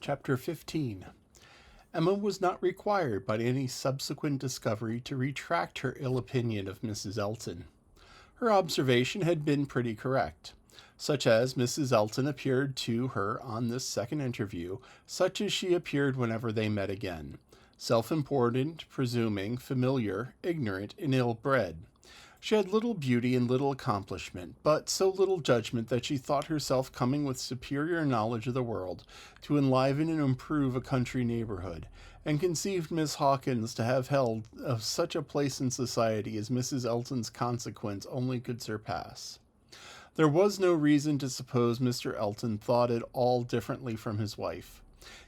Chapter 15. Emma was not required by any subsequent discovery to retract her ill opinion of Mrs. Elton. Her observation had been pretty correct. Such as Mrs. Elton appeared to her on this second interview, such as she appeared whenever they met again. Self-important, presuming, familiar, ignorant, and ill-bred. She had little beauty and little accomplishment, but so little judgment that she thought herself coming with superior knowledge of the world to enliven and improve a country neighborhood, and conceived Miss Hawkins to have held of such a place in society as Mrs. Elton's consequence only could surpass. There was no reason to suppose Mr. Elton thought at all differently from his wife.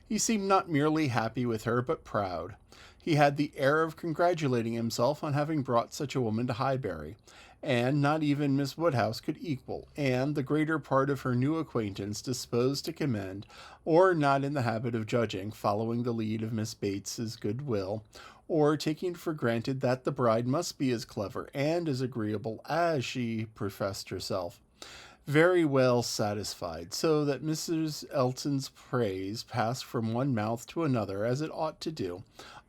He seemed not merely happy with her, but proud. He had the air of congratulating himself on having brought such a woman to Highbury, and not even Miss Woodhouse could equal, and the greater part of her new acquaintance disposed to commend, or not in the habit of judging, following the lead of Miss Bates's good will, or taking for granted that the bride must be as clever and as agreeable as she professed herself. Very well satisfied, so that Mrs. Elton's praise passed from one mouth to another as it ought to do,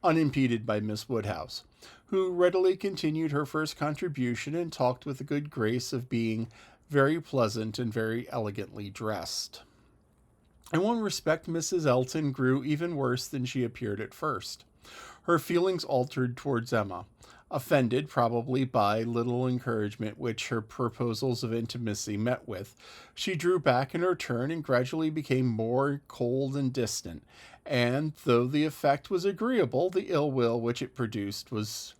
unimpeded by Miss Woodhouse, who readily continued her first contribution and talked with the good grace of being very pleasant and very elegantly dressed. In one respect, Mrs. Elton grew even worse than she appeared at first. Her feelings altered towards Emma. Offended, probably, by little encouragement which her proposals of intimacy met with, she drew back in her turn and gradually became more cold and distant, and, though the effect was agreeable, the ill will which it produced was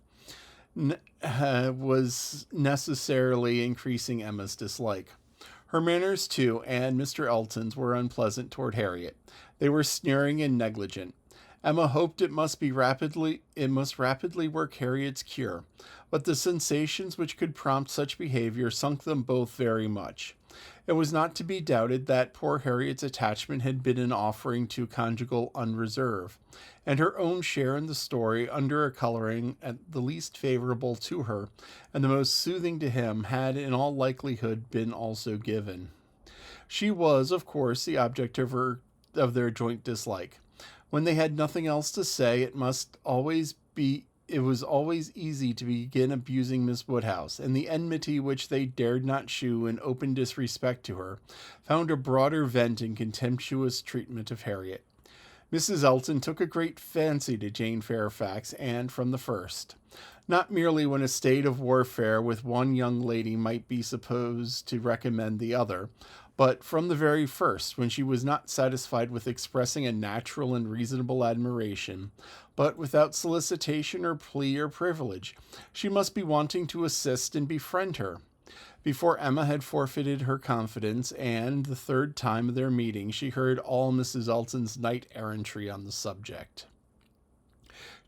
necessarily increasing Emma's dislike. Her manners, too, and Mr. Elton's, were unpleasant toward Harriet. They were sneering and negligent. Emma hoped it must rapidly work Harriet's cure, but the sensations which could prompt such behavior sunk them both very much. It was not to be doubted that poor Harriet's attachment had been an offering to conjugal unreserve, and her own share in the story, under a coloring at the least favorable to her and the most soothing to him, had in all likelihood been also given. She was, of course, the object of their joint dislike. When they had nothing else to say, it was always easy to begin abusing Miss Woodhouse, and the enmity which they dared not shew in open disrespect to her found a broader vent in contemptuous treatment of Harriet. Mrs. Elton took a great fancy to Jane Fairfax, and from the first. Not merely when a state of warfare with one young lady might be supposed to recommend the other, but from the very first, when she was not satisfied with expressing a natural and reasonable admiration, but without solicitation or plea or privilege, she must be wanting to assist and befriend her. Before Emma had forfeited her confidence, and the third time of their meeting, she heard all Mrs. Elton's knight-errantry on the subject.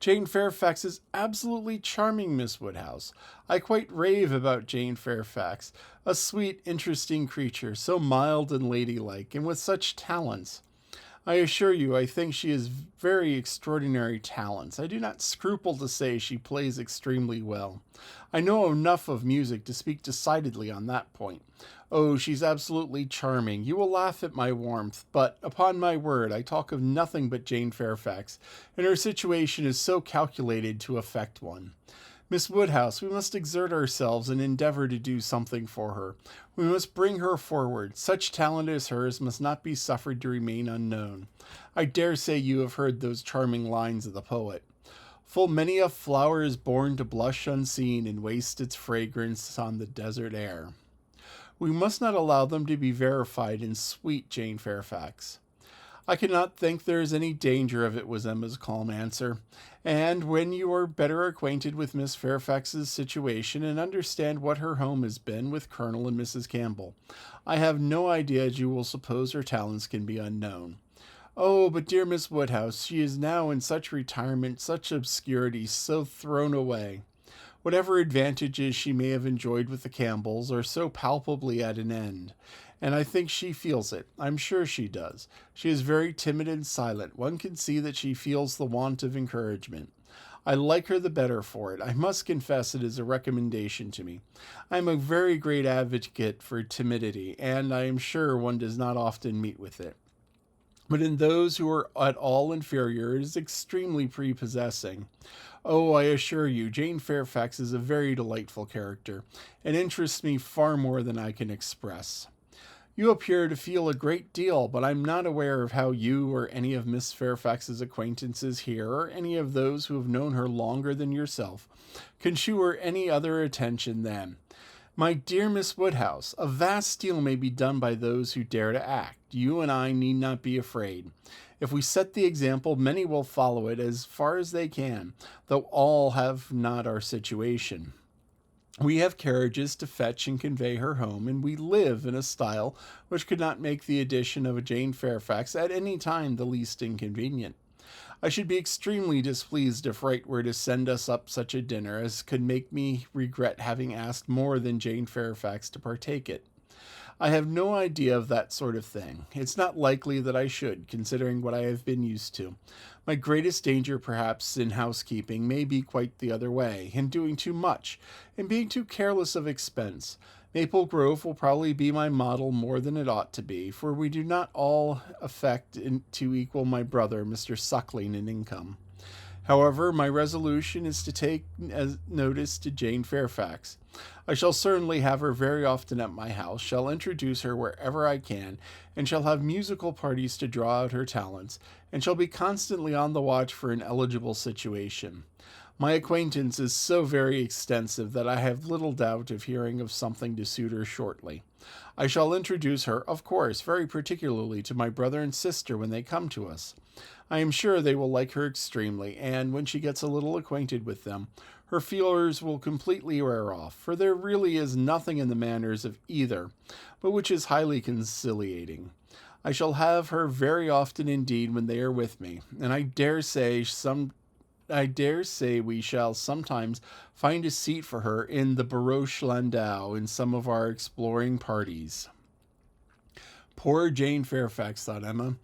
Jane Fairfax is absolutely charming, Miss Woodhouse. I quite rave about Jane Fairfax. A sweet, interesting creature, so mild and ladylike, and with such talents. I assure you, I think she has very extraordinary talents. I do not scruple to say she plays extremely well. I know enough of music to speak decidedly on that point. Oh, she's absolutely charming. You will laugh at my warmth, but, upon my word, I talk of nothing but Jane Fairfax, and her situation is so calculated to affect one. Miss Woodhouse, we must exert ourselves and endeavor to do something for her. We must bring her forward. Such talent as hers must not be suffered to remain unknown. I dare say you have heard those charming lines of the poet. Full many a flower is born to blush unseen and waste its fragrance on the desert air. We must not allow them to be verified in sweet Jane Fairfax. I cannot think there is any danger of it, was Emma's calm answer. And when you are better acquainted with Miss Fairfax's situation and understand what her home has been with Colonel and Mrs. Campbell, I have no idea you will suppose her talents can be unknown. Oh, but dear Miss Woodhouse, she is now in such retirement, such obscurity, so thrown away. Whatever advantages she may have enjoyed with the Campbells are so palpably at an end, and I think she feels it. I'm sure she does. She is very timid and silent. One can see that she feels the want of encouragement. I like her the better for it. I must confess it is a recommendation to me. I am a very great advocate for timidity, and I am sure one does not often meet with it. but in those who are at all inferior it is extremely prepossessing. Oh, I assure you, Jane Fairfax is a very delightful character, and interests me far more than I can express. You appear to feel a great deal, but I'm not aware of how you or any of Miss Fairfax's acquaintances here, or any of those who have known her longer than yourself, can shew her any other attention than, my dear Miss Woodhouse, a vast deal may be done by those who dare to act. You and I need not be afraid. If we set the example, many will follow it as far as they can, though all have not our situation. We have carriages to fetch and convey her home, and we live in a style which could not make the addition of a Jane Fairfax at any time the least inconvenient. I should be extremely displeased if Wright were to send us up such a dinner as could make me regret having asked more than Jane Fairfax to partake it. I have no idea of that sort of thing. It's not likely that I should, considering what I have been used to. My greatest danger, perhaps, in housekeeping may be quite the other way, in doing too much, in being too careless of expense. Maple Grove will probably be my model more than it ought to be, for we do not all affect to equal my brother, Mr. Suckling, in income. However, my resolution is to take as notice to Jane Fairfax. I shall certainly have her very often at my house, shall introduce her wherever I can, and shall have musical parties to draw out her talents, and shall be constantly on the watch for an eligible situation. My acquaintance is so very extensive that I have little doubt of hearing of something to suit her shortly. I shall introduce her, of course, very particularly to my brother and sister when they come to us. I am sure they will like her extremely, and when she gets a little acquainted with them, her fears will completely wear off, for there really is nothing in the manners of either, but which is highly conciliating. I shall have her very often indeed when they are with me, and I dare say we shall sometimes find a seat for her in the barouche landau in some of our exploring parties. Poor Jane Fairfax, thought Emma.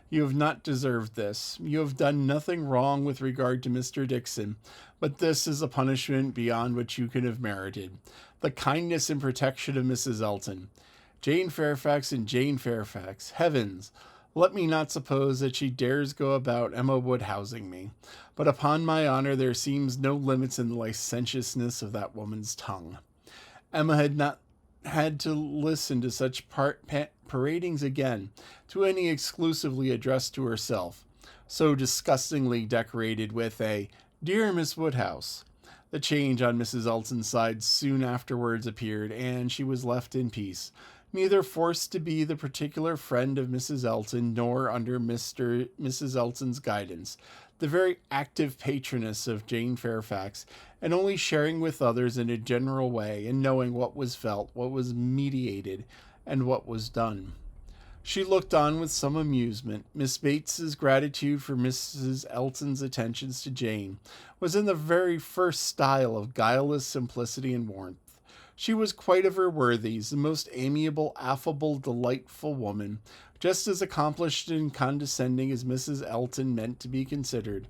You have not deserved this. You have done nothing wrong with regard to Mr. Dixon, but this is a punishment beyond what you could have merited. The kindness and protection of Mrs. Elton. Jane Fairfax and Jane Fairfax. Heavens! Let me not suppose that she dares go about Emma Woodhousing me, but upon my honour there seems no limits in the licentiousness of that woman's tongue. Emma had not had to listen to such paradings again, to any exclusively addressed to herself, so disgustingly decorated with a "Dear Miss Woodhouse." The change on Mrs. Elton's side soon afterwards appeared, and she was left in peace, neither forced to be the particular friend of Mrs. Elton, nor under Mrs. Elton's guidance, the very active patroness of Jane Fairfax, and only sharing with others in a general way, and knowing what was felt, what was meditated, and what was done. She looked on with some amusement. Miss Bates's gratitude for Mrs. Elton's attentions to Jane was in the very first style of guileless simplicity and warmth. She was quite of her worthies, the most amiable, affable, delightful woman, just as accomplished and condescending as Mrs. Elton meant to be considered.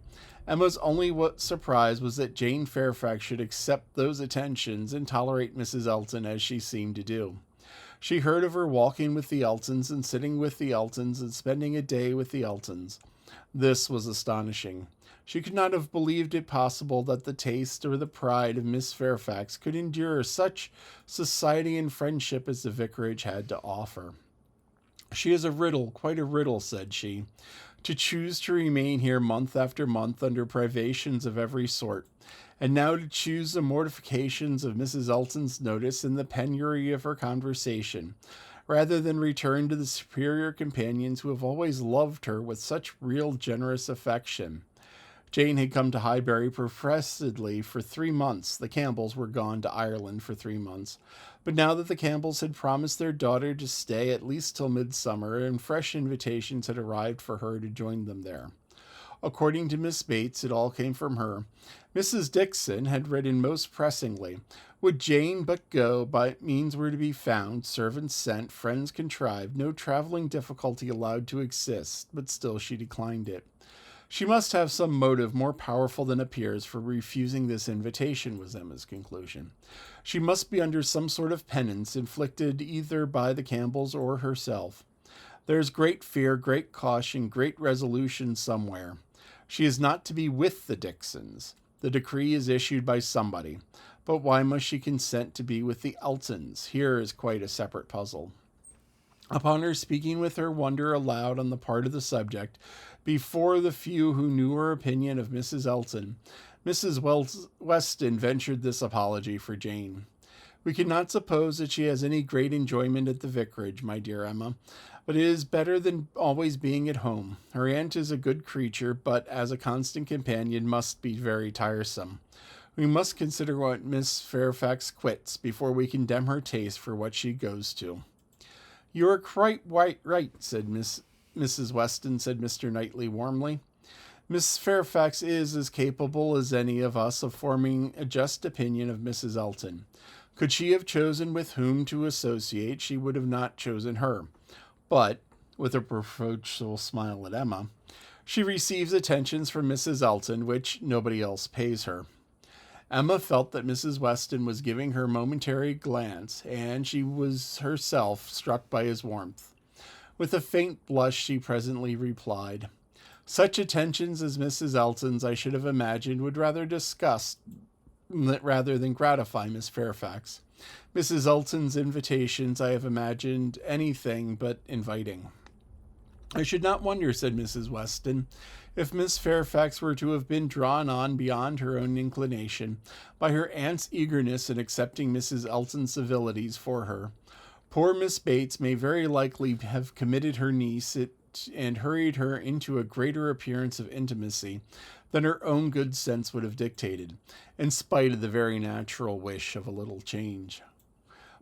Emma's only surprise was that Jane Fairfax should accept those attentions and tolerate Mrs. Elton as she seemed to do. She heard of her walking with the Eltons and sitting with the Eltons and spending a day with the Eltons. This was astonishing. She could not have believed it possible that the taste or the pride of Miss Fairfax could endure such society and friendship as the vicarage had to offer. She is a riddle, quite a riddle, said she, to choose to remain here month after month under privations of every sort, and now to choose the mortifications of Mrs. Elton's notice and the penury of her conversation, rather than return to the superior companions who have always loved her with such real generous affection. Jane had come to Highbury professedly for 3 months. The Campbells were gone to Ireland for 3 months. But now that the Campbells had promised their daughter to stay at least till midsummer, and fresh invitations had arrived for her to join them there. According to Miss Bates, it all came from her. Mrs. Dixon had written most pressingly. Would Jane but go, by means were to be found, servants sent, friends contrived, no travelling difficulty allowed to exist, but still she declined it. She must have some motive more powerful than appears for refusing this invitation, was Emma's conclusion. She must be under some sort of penance inflicted either by the Campbells or herself. There's great fear, great caution, great resolution somewhere. She is not to be with the Dixons. The decree is issued by somebody. But why must she consent to be with the Eltons? Here is quite a separate puzzle. Upon her speaking with her wonder aloud on the part of the subject, before the few who knew her opinion of Mrs. Elton, Mrs. Weston ventured this apology for Jane. We cannot suppose that she has any great enjoyment at the vicarage, my dear Emma, but it is better than always being at home. Her aunt is a good creature, but as a constant companion must be very tiresome. We must consider what Miss Fairfax quits before we condemn her taste for what she goes to. You are quite right, said Mrs. Weston, said Mr. Knightley warmly. Miss Fairfax is as capable as any of us of forming a just opinion of Mrs. Elton. Could she have chosen with whom to associate, she would have not chosen her. But, with a reproachful smile at Emma, she receives attentions from Mrs. Elton which nobody else pays her. Emma felt that Mrs. Weston was giving her momentary glance, and she was herself struck by his warmth. With a faint blush, she presently replied, Such attentions as Mrs. Elton's, I should have imagined, would rather disgust rather than gratify Miss Fairfax. Mrs. Elton's invitations I have imagined anything but inviting. I should not wonder, said Mrs. Weston, if Miss Fairfax were to have been drawn on beyond her own inclination by her aunt's eagerness in accepting Mrs. Elton's civilities for her. Poor Miss Bates may very likely have committed her niece and hurried her into a greater appearance of intimacy than her own good sense would have dictated, in spite of the very natural wish of a little change.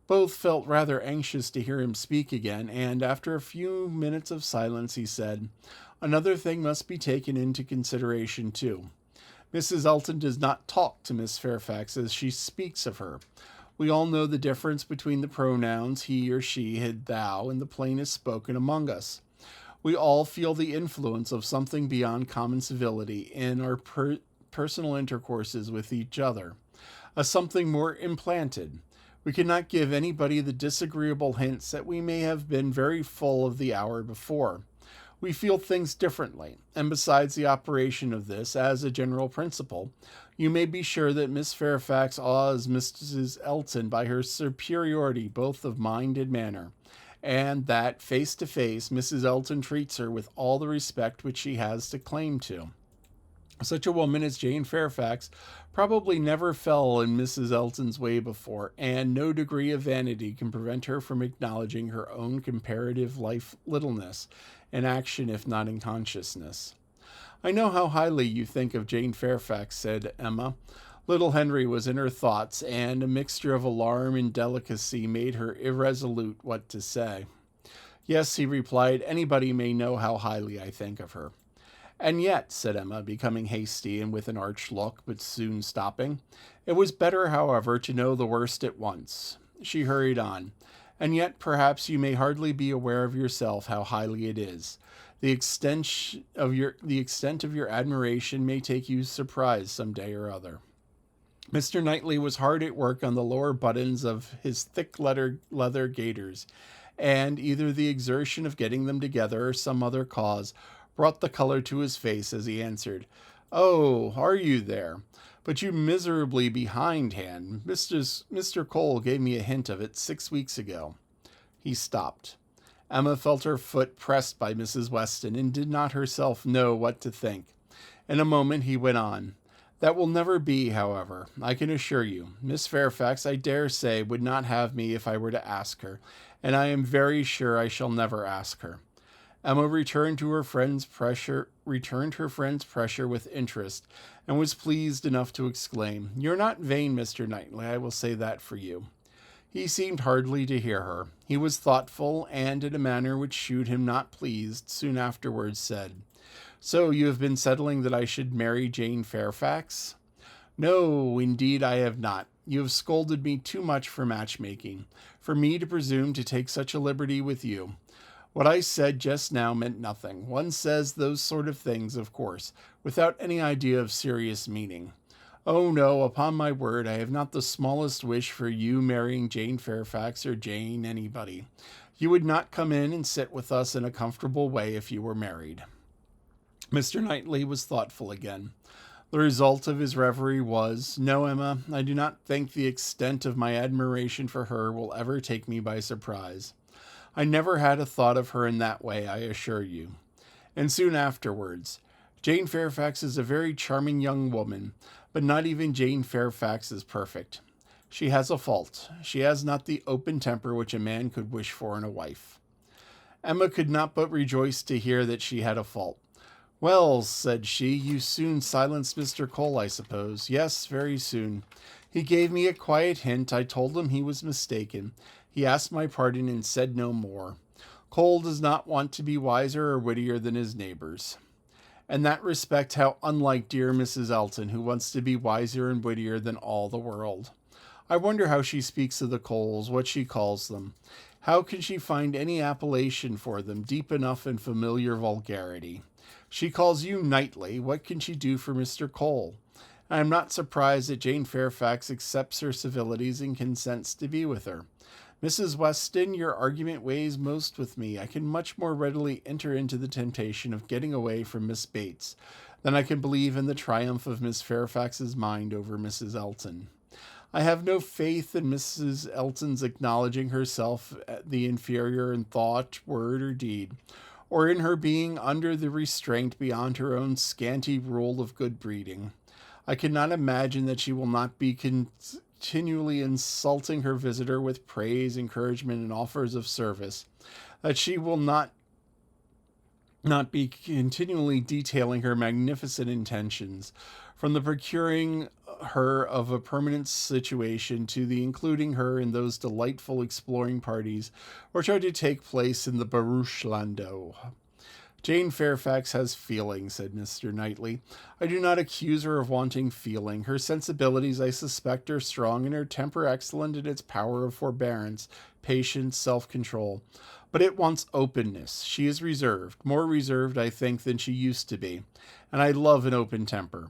Both felt rather anxious to hear him speak again, and after a few minutes of silence he said, Another thing must be taken into consideration too. Mrs. Elton does not talk to Miss Fairfax as she speaks of her. We all know the difference between the pronouns he or she had thou in the plainest spoken among us. We all feel the influence of something beyond common civility in our personal intercourses with each other, a something more implanted. We cannot give anybody the disagreeable hints that we may have been very full of the hour before. We feel things differently, and besides the operation of this, as a general principle, you may be sure that Miss Fairfax awes Mrs. Elton by her superiority both of mind and manner, and that, face to face, Mrs. Elton treats her with all the respect which she has to claim to. Such a woman as Jane Fairfax probably never fell in Mrs. Elton's way before, and no degree of vanity can prevent her from acknowledging her own comparative littleness in action if not in consciousness. I know how highly you think of Jane Fairfax, said Emma. Little Henry was in her thoughts, and a mixture of alarm and delicacy made her irresolute what to say. Yes, he replied, anybody may know how highly I think of her. And yet, said Emma, becoming hasty and with an arch look, but soon stopping, it was better, however, to know the worst at once. She hurried on. And yet, perhaps you may hardly be aware of yourself how highly it is. The extent of your admiration may take you surprise some day or other. Mr. Knightley was hard at work on the lower buttons of his thick leather gaiters, and either the exertion of getting them together or some other cause brought the color to his face as he answered, Oh, are you there? But you miserably behindhand. Mr. Cole gave me a hint of it 6 weeks ago. He stopped. Emma felt her foot pressed by Mrs. Weston and did not herself know what to think. In a moment he went on. That will never be, however, I can assure you. Miss Fairfax, I dare say, would not have me if I were to ask her, and I am very sure I shall never ask her. Emma returned her friend's pressure with interest, and was pleased enough to exclaim, You're not vain, Mr. Knightley, I will say that for you. He seemed hardly to hear her. He was thoughtful, and in a manner which shewed him not pleased, soon afterwards said, So you have been settling that I should marry Jane Fairfax? No, indeed I have not. You have scolded me too much for matchmaking, for me to presume to take such a liberty with you. What I said just now meant nothing. One says those sort of things, of course, without any idea of serious meaning. Oh, no, upon my word, I have not the smallest wish for you marrying Jane Fairfax or Jane anybody. You would not come in and sit with us in a comfortable way if you were married." Mr. Knightley was thoughtful again. The result of his reverie was, "No, Emma, I do not think the extent of my admiration for her will ever take me by surprise. I never had a thought of her in that way, I assure you." And soon afterwards, "Jane Fairfax is a very charming young woman, but not even Jane Fairfax is perfect. She has a fault. She has not the open temper which a man could wish for in a wife." Emma could not but rejoice to hear that she had a fault. "Well," said she, "you soon silenced Mr. Cole, I suppose." "Yes, very soon. He gave me a quiet hint. I told him he was mistaken. He asked my pardon and said no more. Cole does not want to be wiser or wittier than his neighbors." In that respect, how unlike dear Mrs. Elton, who wants to be wiser and wittier than all the world. I wonder how she speaks of the Coles, what she calls them. How can she find any appellation for them deep enough in familiar vulgarity? She calls you Knightley. What can she do for Mr. Cole? I am not surprised that Jane Fairfax accepts her civilities and consents to be with her. Mrs. Weston, your argument weighs most with me. I can much more readily enter into the temptation of getting away from Miss Bates than I can believe in the triumph of Miss Fairfax's mind over Mrs. Elton. I have no faith in Mrs. Elton's acknowledging herself the inferior in thought, word, or deed, or in her being under the restraint beyond her own scanty rule of good breeding. I cannot imagine that she will not be continually insulting her visitor with praise, encouragement, and offers of service, that she will not be continually detailing her magnificent intentions, from the procuring her of a permanent situation to the including her in those delightful exploring parties which are to take place in the barouche landau. "Jane Fairfax has feeling," said Mr. Knightley. "I do not accuse her of wanting feeling. Her sensibilities, I suspect, are strong, and her temper excellent in its power of forbearance, patience, self-control. But it wants openness. She is reserved, more reserved, I think, than she used to be, and I love an open temper.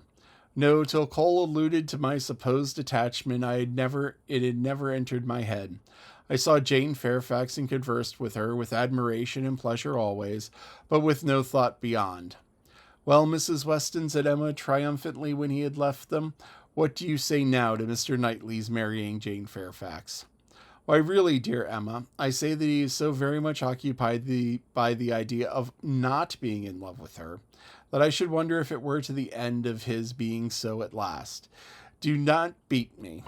No, till Cole alluded to my supposed attachment, it had never entered my head. I saw Jane Fairfax and conversed with her, with admiration and pleasure always, but with no thought beyond." "Well, Mrs. Weston," said Emma triumphantly when he had left them, "what do you say now to Mr. Knightley's marrying Jane Fairfax?" "Why, really, dear Emma, I say that he is so very much occupied by the idea of not being in love with her, that I should wonder if it were to the end of his being so at last. Do not beat me.